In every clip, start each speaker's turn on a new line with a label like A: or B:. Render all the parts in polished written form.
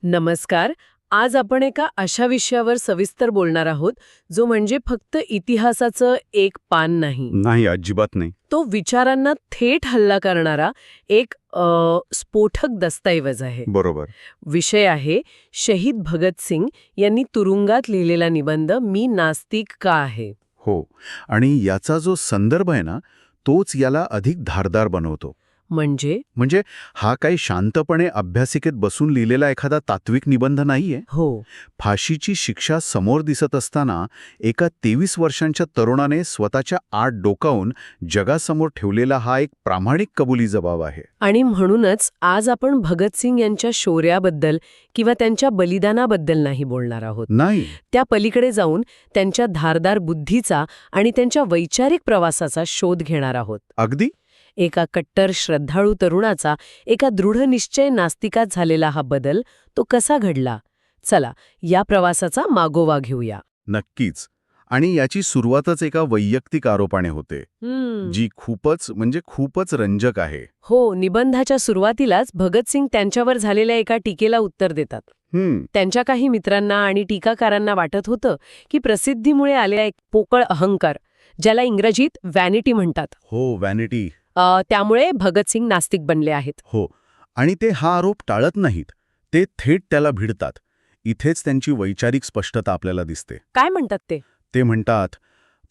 A: नमस्कार. आज आपण एका अशा विषयावर सविस्तर बोलणार आहोत, जो म्हणजे फक्त इतिहासाचं एक पान नाही.
B: नाही, अजिबात नाही.
A: तो विचारांना थेट हल्ला करणारा एक स्फोटक दस्तऐवज आहे.
B: बरोबर.
A: विषय आहे शहीद भगतसिंग यांनी तुरुंगात लिहिलेला निबंध मी नास्तिक का आहे.
B: हो. आणि याचा जो संदर्भ आहे ना, तोच याला अधिक धारदार बनवतो.
A: म्हणजे
B: हा काही शांतपणे अभ्यासिकेत बसून लिहिलेला एखादा तात्विक निबंध नाहीये.
A: हो,
B: फाशीची शिक्षा समोर दिसत असताना एका 23 वर्षांच्या तरुणाने स्वतःच्या आत डोकावून जगासमोर ठेवलेला हा एक प्रामाणिक कबुली जबाब आहे.
A: आणि म्हणूनच आज आपण भगतसिंग यांच्या शौर्याबद्दल किंवा त्यांच्या बलिदानाबद्दल नाही बोलणार आहोत.
B: नाही.
A: त्या पलीकडे जाऊन त्यांच्या धारदार बुद्धीचा आणि त्यांच्या वैचारिक प्रवासाचा शोध घेणार आहोत.
B: अगदी.
A: एका कट्टर श्रद्धाळू तरुणाचा एका दृढनिश्चय नास्तिकात झालेला हा बदल तो कसा घडला. चला या प्रवासाचा मागोवा घेऊया.
B: नक्कीच. आणि याची सुरुवातच एका वैयक्तिक आरोपाने होते, जी खूपच रंजक आहे.
A: हो, निबंधाच्या सुरुवातीलाच भगतसिंग त्यांच्यावर झालेल्या एका टीकेला उत्तर देतात. त्यांच्या काही मित्रांना आणि टीकाकारांना वाटत होतं की प्रसिद्धीमुळे आलेला एक पोकळ अहंकार, ज्याला इंग्रजीत व्हॅनिटी म्हणतात.
B: हो, व्हॅनिटी.
A: त्यामुळे भगतसिंग नास्तिक बनले आहेत.
B: हो. आणि ते हा आरोप टाळत नाहीत, ते थेट त्याला भिडतात. इथेच त्यांची वैचारिक स्पष्टता आपल्याला दिसते.
A: काय म्हणतात ते?
B: ते म्हणतात,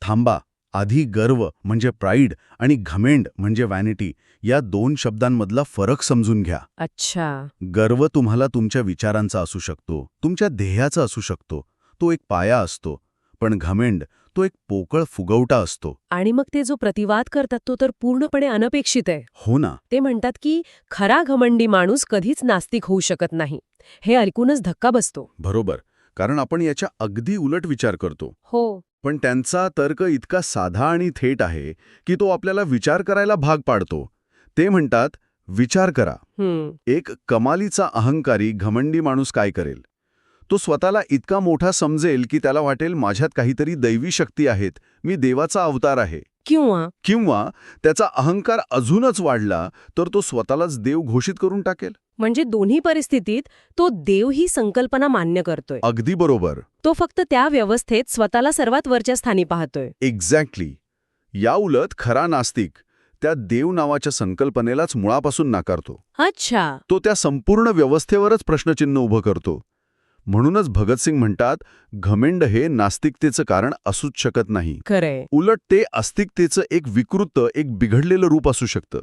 B: थांबा, आधी गर्व म्हणजे प्राईड आणि घमेंड म्हणजे व्हॅनिटी या दोन शब्दांमधला फरक समजून घ्या.
A: अच्छा.
B: गर्व तुम्हाला तुमच्या विचारांचा असू शकतो, तुमच्या ध्येयाचा असू शकतो, तो एक पाया असतो. पण घमेंड तो एक पोकळ फुगवटा असतो.
A: आणि मग ते जो प्रतिवाद करतात तो तर पूर्णपणे अनपेक्षित आहे.
B: हो ना.
A: ते म्हणतात की खरा घमंडी माणूस कधीच नास्तिक होऊ शकत नाही. हे ऐकूनच धक्का बसतो.
B: बरोबर. कारण आपण याच्या अगदी उलट विचार करतो.
A: हो.
B: पण त्यांचा तर्क इतका साधा आणि थेट आहे की तो आपल्याला विचार करायला भाग पाडतो. ते म्हणतात, विचार करा, एक कमालीचा अहंकारी घमंडी माणूस काय करेल. तो स्वतःला इतका मोठा समजेल की त्याला वाटेल माझ्यात काहीतरी दैवी शक्ती आहेत, मी देवाचा अवतार आहे. किंवा त्याचा अहंकार अजूनच वाढला तर तो स्वतःलाच देव घोषित करून टाकेल.
A: म्हणजे दोन्ही परिस्थितीत तो देव ही संकल्पना मान्य करतोय.
B: अगदी बरोबर.
A: तो फक्त त्या व्यवस्थेत स्वतःला सर्वात वरच्या स्थानी पाहतोय.
B: एक्झॅक्टली. याउलट खरा नास्तिक त्या देव नावाच्या संकल्पनेलाच मुळापासून नाकारतो.
A: अच्छा.
B: तो त्या संपूर्ण व्यवस्थेवरच प्रश्नचिन्ह उभं करतो. म्हणूनच भगतसिंग म्हणतात, घमेंड हे नास्तिकतेचं कारण असूच शकत नाही.
A: खरंय.
B: उलट ते आस्तिकतेचं एक विकृत, एक बिघडलेलं रूप असू शकतं.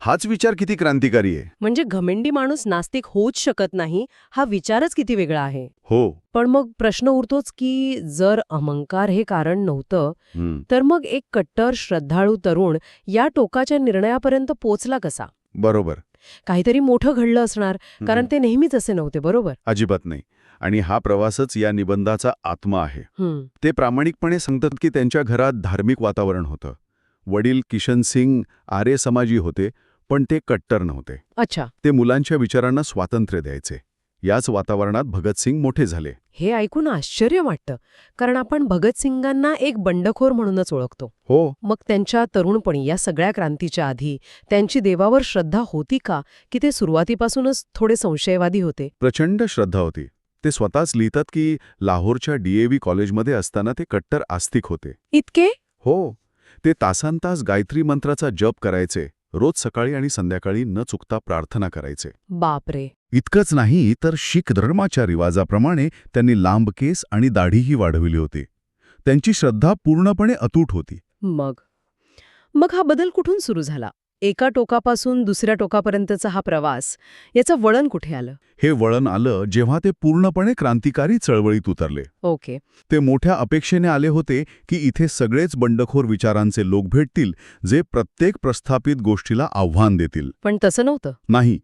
B: हाच विचार किती क्रांतिकारी आहे.
A: म्हणजे घमेंडी माणूस नास्तिक होऊच शकत नाही हा विचारच किती वेगळा आहे.
B: हो.
A: पण मग प्रश्न उरतोच की जर अहंकार हे कारण नव्हतं तर मग एक कट्टर श्रद्धाळू तरुण या टोकाच्या निर्णयापर्यंत पोचला कसा.
B: बरोबर.
A: काहीतरी मोठं घडलं असणार, कारण ते नेहमीच असे नव्हते. बरोबर.
B: अजिबात नाही. आणि हा प्रवासच या निबंधाचा आत्मा आहे. ते प्रामाणिकपणे सांगतात की त्यांच्या घरात धार्मिक वातावरण होतं. वडील किशन सिंग आर्य समाजी होते, पण ते कट्टर नव्हते.
A: अच्छा.
B: ते मुलांच्या विचारांना स्वातंत्र्य द्यायचे. याच वातावरणात भगतसिंग मोठे झाले.
A: हे ऐकून आश्चर्य वाटतं, कारण आपण भगतसिंगांना एक बंडखोर म्हणूनच ओळखतो.
B: हो.
A: मग त्यांच्या तरुणपणी या सगळ्या क्रांतीच्या आधी त्यांची देवावर श्रद्धा होती का, की ते सुरुवातीपासूनच थोडे संशयवादी होते.
B: प्रचंड श्रद्धा होती. ते स्वतःच लिहितात की लाहोरच्या DAV कॉलेजमध्ये असताना ते कट्टर आस्तिक होते.
A: इतके?
B: हो. ते तासांतास गायत्री मंत्राचा जप करायचे. रोज सकाळी आणि संध्याकाळी न चुकता प्रार्थना करायचे.
A: बापरे.
B: इतकंच नाही तर शीख धर्माच्या रिवाजाप्रमाणे त्यांनी लांब केस आणि दाढीही वाढविली होती. त्यांची श्रद्धा पूर्णपणे अतूट होती.
A: मग हा बदल कुठून सुरू झाला. एका टोकापासून दुसऱ्या टोकापर्यंतचा हा प्रवास, याचं वळण कुठे आलं.
B: हे वळण आलं जेव्हा ते पूर्णपणे क्रांतिकारी चळवळीत उतरले.
A: ओके.
B: ते मोठ्या अपेक्षेने आले होते की इथे सगळेच बंडखोर विचारांचे लोक भेटतील, जे प्रत्येक प्रस्थापित गोष्टीला आव्हान देतील.
A: पण तसं नव्हतं.
B: नाही.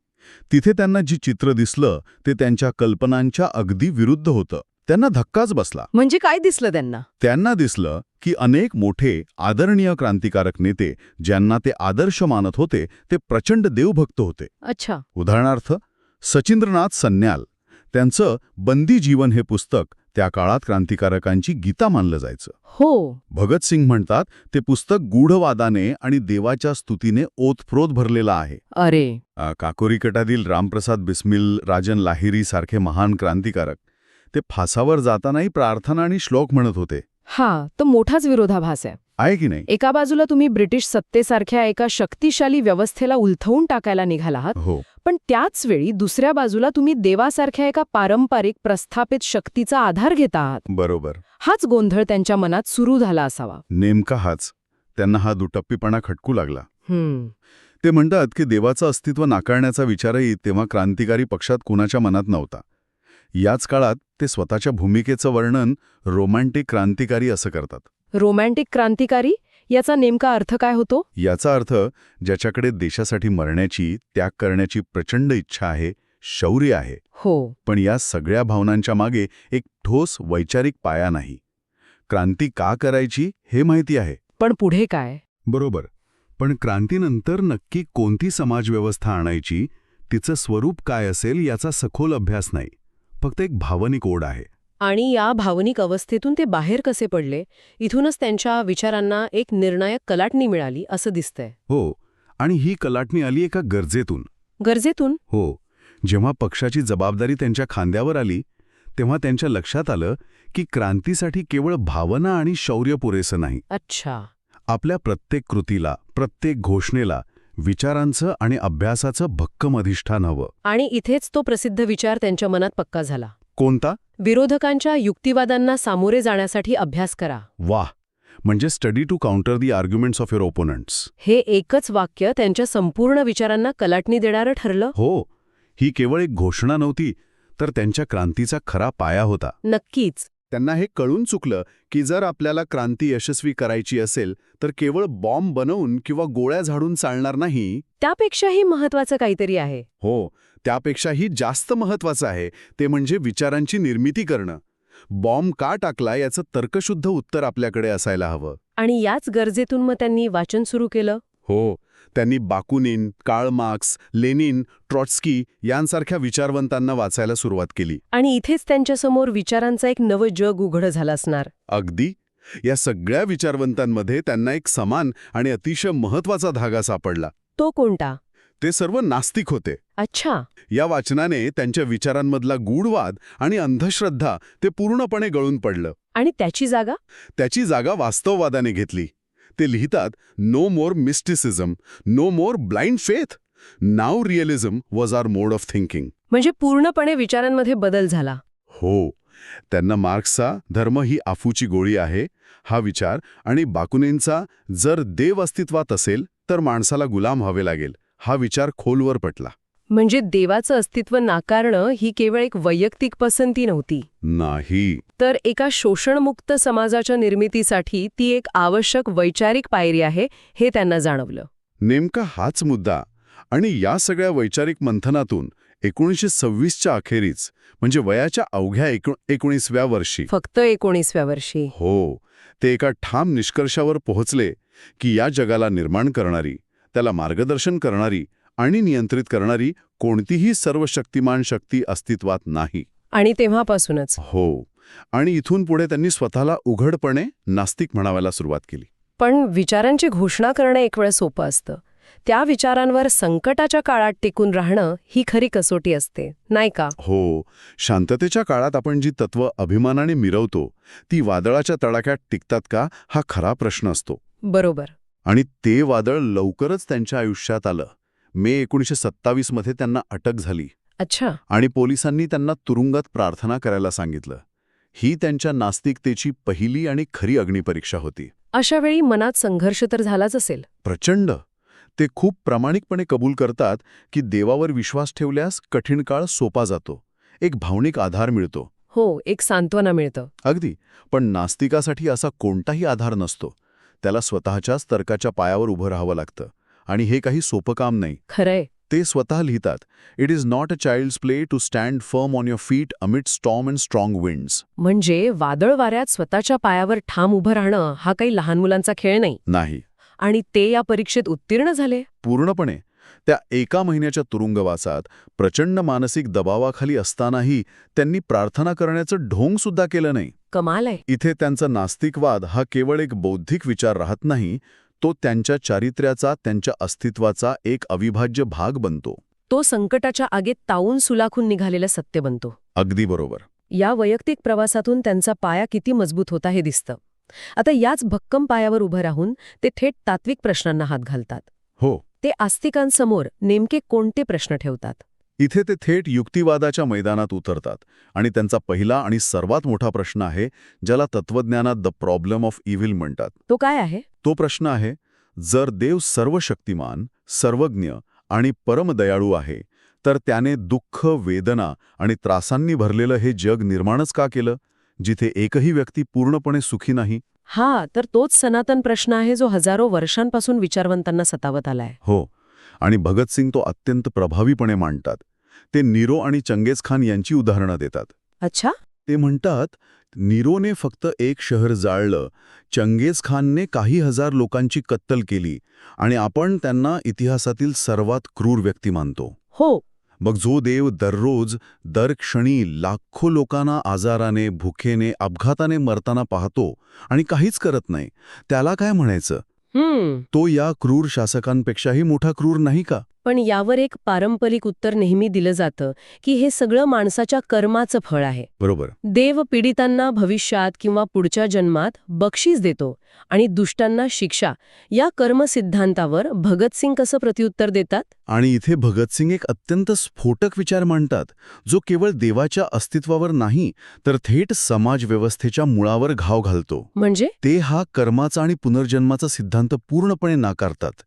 B: तिथे त्यांना जी चित्र दिसलं ते त्यांच्या कल्पनांच्या अगदी विरुद्ध होतं. त्यांना धक्काच बसला.
A: म्हणजे काय दिसलं त्यांना.
B: त्यांना दिसलं की अनेक मोठे आदरणीय क्रांतिकारक नेते ज्यांना ते आदर्श मानत होते ते प्रचंड देवभक्त होते.
A: अच्छा.
B: उदाहरणार्थ सचिंद्रनाथ सन्याल. त्यांचं बंदी जीवन हे पुस्तक त्या काळात क्रांतिकारकांची गीता मानलं जायचं.
A: हो.
B: भगतसिंग म्हणतात ते पुस्तक गूढवादाने आणि देवाच्या स्तुतीने ओतप्रोत भरलेलं आहे.
A: अरे.
B: काकोरीकटातील रामप्रसाद बिस्मिल, राजन लाहिरी सारखे महान क्रांतिकारक ते फासावर जातानाही प्रार्थना आणि श्लोक म्हणत होते.
A: हा तो मोठाच विरोधाभास आहे
B: की नाही?
A: एका बाजूला तुम्ही ब्रिटिश सत्तेसारख्या एका शक्तिशाली व्यवस्थेला उलथवून टाकायला निघाला आहात,
B: हो,
A: पण त्याच वेळी दुसऱ्या बाजूला तुम्ही देवासारख्या एका पारंपरिक प्रस्थापित शक्तीचा आधार घेता आहात.
B: बरोबर.
A: हाच गोंधळ त्यांच्या मनात सुरू झाला असावा.
B: नेमका हाच. त्यांना हा दुटप्पीपणा खटकू लागला. ते म्हणतात की देवाचं अस्तित्व नाकारण्याचा विचारही तेव्हा क्रांतिकारी पक्षात कुणाच्या मनात नव्हता. याच काळात ते स्वतःच्या भूमिकेचं वर्णन रोमॅन्टिक क्रांतिकारी असं करतात.
A: रोमॅन्टिक क्रांतिकारी याचा नेमका अर्थ काय होतो?
B: याचा अर्थ ज्याच्याकडे देशासाठी मरण्याची, त्याग करण्याची प्रचंड इच्छा आहे, शौर्य आहे.
A: हो.
B: पण या सगळ्या भावनांच्या मागे एक ठोस वैचारिक पाया नाही. क्रांती का करायची हे माहिती आहे.
A: पण पुढे काय?
B: बरोबर. पण क्रांतीनंतर नक्की कोणती समाजव्यवस्था आणायची, तिचं स्वरूप काय असेल याचा सखोल अभ्यास नाही. फक्त एक भावनिक ओढ आहे.
A: आणि या भावनिक अवस्थेतून ते बाहेर कसे पडले, इथूनच त्यांच्या विचारांना एक निर्णायक कलाटणी मिळाली असं दिसतंय.
B: हो. आणि ही कलाटणी आली एका गरजेतून.
A: गरजेतून?
B: हो. जेव्हा पक्षाची जबाबदारी त्यांच्या खांद्यावर आली, तेव्हा त्यांच्या लक्षात आलं की क्रांतीसाठी केवळ भावना आणि शौर्य पुरेसं नाही.
A: अच्छा.
B: आपल्या प्रत्येक कृतीला, प्रत्येक घोषणेला विचारांचं आणि अभ्यासाचं भक्कम अधिष्ठान हवं.
A: आणि इथेच तो प्रसिद्ध विचार त्यांच्या मनात पक्का झाला.
B: कोणता?
A: विरोधकांच्या युक्तिवादांना सामोरे जाण्यासाठी अभ्यास करा.
B: वाह. म्हणजे study to counter the arguments of your opponents.
A: हे एकच वाक्य त्यांच्या संपूर्ण विचारांना कलाटणी देणारं ठरलं.
B: हो. ही केवळ एक घोषणा नव्हती, तर त्यांच्या क्रांतीचा खरा पाया होता.
A: नक्कीच.
B: त्यांना हे कळून चुकलं की जर आपल्याला क्रांती यशस्वी करायची असेल तर केवळ बॉम्ब बनवून किंवा गोळ्या झाडून चालणार नाही.
A: त्यापेक्षाही महत्वाचं काहीतरी आहे.
B: हो. त्यापेक्षाही जास्त महत्वाचं आहे ते म्हणजे विचारांची निर्मिती करणं. बॉम्ब का टाकला याचं तर्कशुद्ध उत्तर आपल्याकडे असायला हवं.
A: आणि याच गरजेतून मग त्यांनी वाचन सुरू केलं.
B: हो. त्यांनी Bakunin, Karl Marx, Lenin, Trotsky यांसारख्या विचारवंतांना वाचायला सुरुवात केली.
A: आणि इथेच त्यांच्यासमोर विचारांचं एक नवं जग उघडं झालं असणार.
B: अगदी. या सगळ्या विचारवंतांमध्ये त्यांना एक समान आणि अतिशय महत्वाचा धागा सापडला.
A: तो कोणता?
B: ते सर्व नास्तिक होते.
A: अच्छा.
B: या वाचनाने त्यांच्या विचारांमधला गूढवाद आणि अंधश्रद्धा ते पूर्णपणे गळून पडलं.
A: आणि त्याची जागा?
B: त्याची जागा वास्तववादाने घेतली. ते लिहितात, no more mysticism, no more blind faith. Now realism was our mode of thinking.
A: म्हणजे पूर्णपणे विचारांमध्ये बदल झाला.
B: हो. त्यांना मार्क्सचा धर्म ही आफूची गोळी आहे हा विचार आणि बाकुनिनचा जर देव अस्तित्वात असेल तर माणसाला गुलाम व्हावे लागेल हा विचार खोलवर पटला.
A: म्हणजे देवाचं अस्तित्व नाकारणं ही केवळ एक वैयक्तिक पसंती नव्हती.
B: नाही.
A: तर एका शोषणमुक्त समाजाच्या निर्मितीसाठी ती एक आवश्यक वैचारिक पायरी आहे हे त्यांना जाणवलं.
B: नेमका हाच मुद्दा. आणि या सगळ्या वैचारिक मंथनातून 1926च्या अखेरीच म्हणजे वयाच्या अवघ्या 19व्या वर्षी,
A: फक्त 19व्या वर्षी,
B: हो, ते एका ठाम निष्कर्षावर पोहोचले की या जगाला निर्माण करणारी, त्याला मार्गदर्शन करणारी आणि नियंत्रित करणारी कोणतीही सर्वशक्तिमान शक्ती अस्तित्वात नाही.
A: आणि तेव्हापासूनच.
B: हो. आणि इथून पुढे त्यांनी स्वतःला उघडपणे नास्तिक म्हणावायला सुरुवात केली.
A: पण विचारांची घोषणा करणं एक वेळ सोपं असतं. त्या विचारांवर संकटाच्या काळात टिकून राहणं ही खरी कसोटी असते, नाही का?
B: हो. शांततेच्या काळात आपण जी तत्व अभिमानाने मिरवतो ती वादळाच्या तडाख्यात टिकतात का हा खरा प्रश्न असतो.
A: बरोबर.
B: आणि ते वादळ लवकरच त्यांच्या आयुष्यात आलं. मे 1927 मध्ये त्यांना अटक झाली.
A: अच्छा.
B: आणि पोलिसांनी त्यांना तुरुंगात प्रार्थना करायला सांगितलं. ही त्यांच्या नास्तिकतेची पहिली आणि खरी अग्निपरीक्षा होती.
A: अशा वेळी मनात संघर्ष तर झालाच असेल.
B: प्रचंड. ते खूप प्रामाणिकपणे कबूल करतात की देवावर विश्वास ठेवल्यास कठीण काळ सोपा जातो, एक भावनिक आधार मिळतो.
A: हो, एक सांत्वना मिळतं.
B: अगदी. पण नास्तिकासाठी असा कोणताही आधार नसतो. त्याला स्वतःच्याच तर्काच्या पायावर उभं राहावं लागतं. आणि हे काही सोपं काम नाही.
A: खरंय.
B: ते स्वतः लिहितात, it is not a child's play to stand firm on your feet amid storm and strong winds.
A: म्हणजे वादळ वाऱ्यात स्वतःच्या पायावर ठाम उभं राहणं हा काही लहान मुलांचा खेळ नाही.
B: नाही.
A: आणि ते या परीक्षेत उत्तीर्ण झाले.
B: पूर्णपणे. त्या एका महिन्याच्या तुरुंगवासात प्रचंड मानसिक दबावाखाली असतानाही त्यांनी प्रार्थना करण्याचं ढोंग सुद्धा केलं नाही.
A: कमाल आहे.
B: इथे त्यांचा नास्तिकवाद हा केवळ एक बौद्धिक विचार राहत नाही, तो त्यांच्या चारित्र्याचा, त्यांच्या अस्तित्वाचा एक अविभाज्य भाग बनतो.
A: तो संकटाच्या आगीत तावून सुलाखून निघालेलं सत्य बनतो.
B: अगदी बरोबर.
A: या वैयक्तिक प्रवासातून त्यांचा पाया किती मजबूत होता हे दिसतं. आता याच भक्कम पायावर उभं राहून ते थेट तात्विक प्रश्नांना हात घालतात.
B: हो.
A: ते आस्तिकांसमोर नेमके कोणते प्रश्न ठेवतात?
B: इथे ते थेट युक्तिवादाच्या मैदानात उतरतात आणि त्यांचा पहिला आणि सर्वात मोठा प्रश्न आहे, ज्याला तत्वज्ञानात द प्रॉब्लेम ऑफ इव्हिल म्हणतात.
A: तो काय आहे?
B: तो प्रश्न आहे, जर देव सर्वशक्तिमान, सर्वज्ञ आणि परमदयाळू आहे, तर त्याने दुःख, वेदना आणि त्रासांनी भरलेलं हे जग निर्माणच का केलं, जिथे एकही व्यक्ती पूर्णपणे सुखी नाही?
A: हा तर तोच सनातन प्रश्न आहे जो हजारो वर्षांपासून विचारवंतांना सतावत आलाय.
B: हो. आणि भगतसिंग तो अत्यंत प्रभावीपणे मांडतात. ते नीरो आणि चंगेझखान यांची उदाहरणं देतात.
A: अच्छा.
B: ते म्हणतात, नीरोने फक्त एक शहर जाळलं, चंगेझखानने काही हजार लोकांची कत्तल केली आणि आपण त्यांना इतिहासातील सर्वात क्रूर व्यक्ती मानतो.
A: हो.
B: मग जो देव दररोज, दर क्षणी लाखो लोकांना आजाराने, भुकेने, अपघाताने मरताना पाहतो आणि काहीच करत नाही, त्याला काय म्हणायचं? तो या क्रूर शासकांपेक्षाही मोठा क्रूर नाही का?
A: पण यावर एक पारंपरिक उत्तर नेहमी दिलं जातं की हे सगळं माणसाच्या कर्माचं फळ आहे.
B: बरोबर.
A: देव पीडितांना भविष्यात किंवा पुढच्या जन्मात बक्षीस देतो आणि दुष्टांना शिक्षा. या कर्मसिद्धांतावर भगतसिंग कसं प्रत्युत्तर देतात?
B: आणि इथे भगतसिंग एक अत्यंत स्फोटक विचार मांडतात, जो केवळ देवाच्या अस्तित्वावर नाही, तर थेट समाजव्यवस्थेच्या मुळावर घाव घालतो.
A: म्हणजे
B: ते हा कर्माचा आणि पुनर्जन्माचा सिद्धांत पूर्णपणे नाकारतात.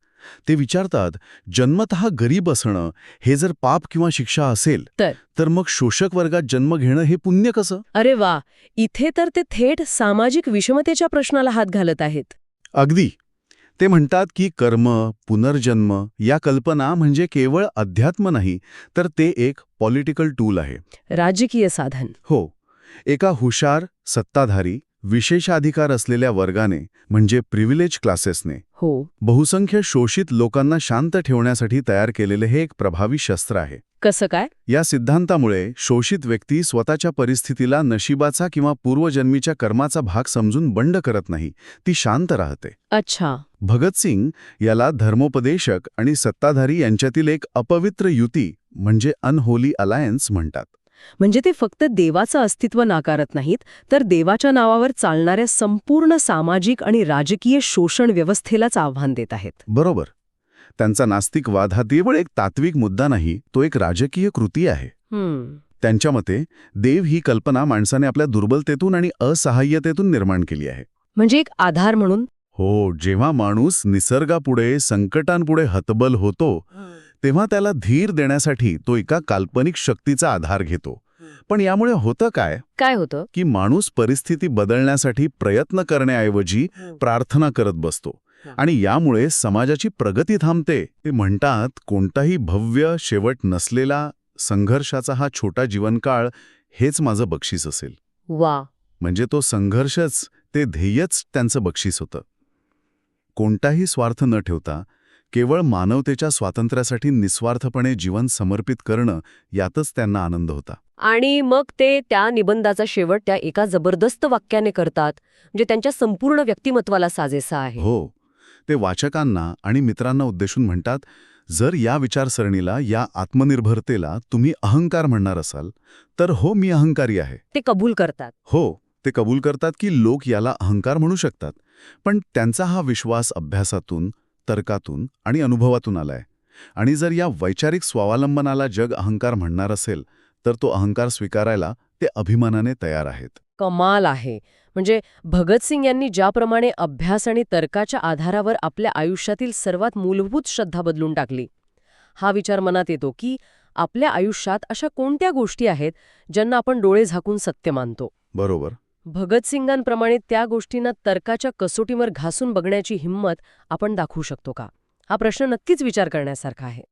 B: ते विचारतात, जन्मतः गरीब असणं हे जर पाप किंवा शिक्षा असेल, तर मग शोषक वर्गात जन्म घेणं हे पुण्य कसं?
A: अरे वा, इथे तर ते थेट सामाजिक विषमतेच्या प्रश्नाला हात घालत आहेत.
B: अगदी. ते म्हणतात की कर्म, पुनर्जन्म या कल्पना म्हणजे केवळ अध्यात्म नाही, तर ते एक पॉलिटिकल टूल आहे.
A: राजकीय साधन.
B: हो. एका हुशार, सत्ताधारी, विशेषाधिकार असलेल्या वर्गाने म्हणजे प्रिव्हिलेज क्लासेसने बहुसंख्य शोषित लोकांना शांत ठेवण्यासाठी तयार केलेले हे एक प्रभावी शस्त्र आहे.
A: कसं काय?
B: या सिद्धांतामुळे शोषित व्यक्ती स्वतःच्या परिस्थितीला नशिबाचा किंवा पूर्वजन्मीच्या कर्माचा भाग समजून बंड करत नाही, ती शांत राहते.
A: अच्छा.
B: भगतसिंग याला धर्मोपदेशक आणि सत्ताधारी यांच्यातील एक अपवित्र युती म्हणजे अनहोली अलायन्स म्हणतात.
A: म्हणजे ते फक्त देवाचं अस्तित्व नाकारत नाहीत, तर देवाच्या नावावर चालणाऱ्या संपूर्ण सामाजिक आणि राजकीय शोषण व्यवस्थेलाच आव्हान देत आहेत.
B: बरोबर. त्यांचा नास्तिकवाद हा केवळ एक तात्विक मुद्दा नाही, तो एक राजकीय कृती आहे. त्यांच्या मते देव ही कल्पना माणसाने आपल्या दुर्बलतेतून आणि असहाय्यतेतून निर्माण केली आहे.
A: म्हणजे एक आधार म्हणून.
B: हो. जेव्हा माणूस निसर्गापुढे, संकटांपुढे हतबल होतो, तेव्हा त्याला धीर देण्यासाठी तो एका काल्पनिक शक्तीचा आधार घेतो. पण यामुळे होतं काय
A: होतं
B: की माणूस परिस्थिती बदलण्यासाठी प्रयत्न करण्याऐवजी प्रार्थना करत बसतो आणि यामुळे समाजाची प्रगती थांबते. ते म्हणतात, कोणताही भव्य शेवट नसलेला संघर्षाचा हा छोटा जीवनकाळ हेच माझं बक्षीस असेल.
A: वा.
B: म्हणजे तो संघर्षच, ते ध्येयच त्यांचं बक्षीस होतं. कोणताही स्वार्थ न ठेवता केवळ मानवतेच्या स्वातंत्र्यासाठी निस्वार्थपणे जीवन समर्पित करणं, यातच त्यांना आनंद होता.
A: आणि मग ते त्या निबंधाचा शेवट त्या एका जबरदस्त वाक्याने करतात, म्हणजे त्यांच्या संपूर्ण व्यक्तिमत्वाला साजेसा आहे.
B: हो. ते वाचकांना आणि मित्रांना उद्देशून म्हणतात, जर या विचारसरणीला, या आत्मनिर्भरतेला तुम्ही अहंकार म्हणणार असाल, तर हो, मी अहंकारी आहे.
A: ते कबूल करतात.
B: हो. ते कबूल करतात की लोक याला अहंकार म्हणू शकतात, पण त्यांचा हा विश्वास अभ्यासातून, तर्कातून आणि अनुभवातून आलाय. आणि जर या वैचारिक स्वावलंबनाला जग अहंकार म्हणणार असेल, तर तो अहंकार स्वीकारायला ते अभिमानाने तयार आहेत.
A: कमाल आहे. म्हणजे भगतसिंग यांनी ज्याप्रमाणे अभ्यास आणि तर्काच्या आधारावर आपल्या आयुष्यातील सर्वात मूलभूत श्रद्धा बदलून टाकली, हा विचार मनात येतो की आपल्या आयुष्यात अशा कोणत्या गोष्टी आहेत ज्यांना आपण डोळे झाकून सत्य मानतो.
B: बरोबर.
A: भगतसिंगांप्रमाणे त्या गोष्टींना तर्काच्या कसोटीवर घासून बघण्याची हिंमत आपण दाखवू शकतो का? हा प्रश्न नक्कीच विचार करण्यासारखा आहे.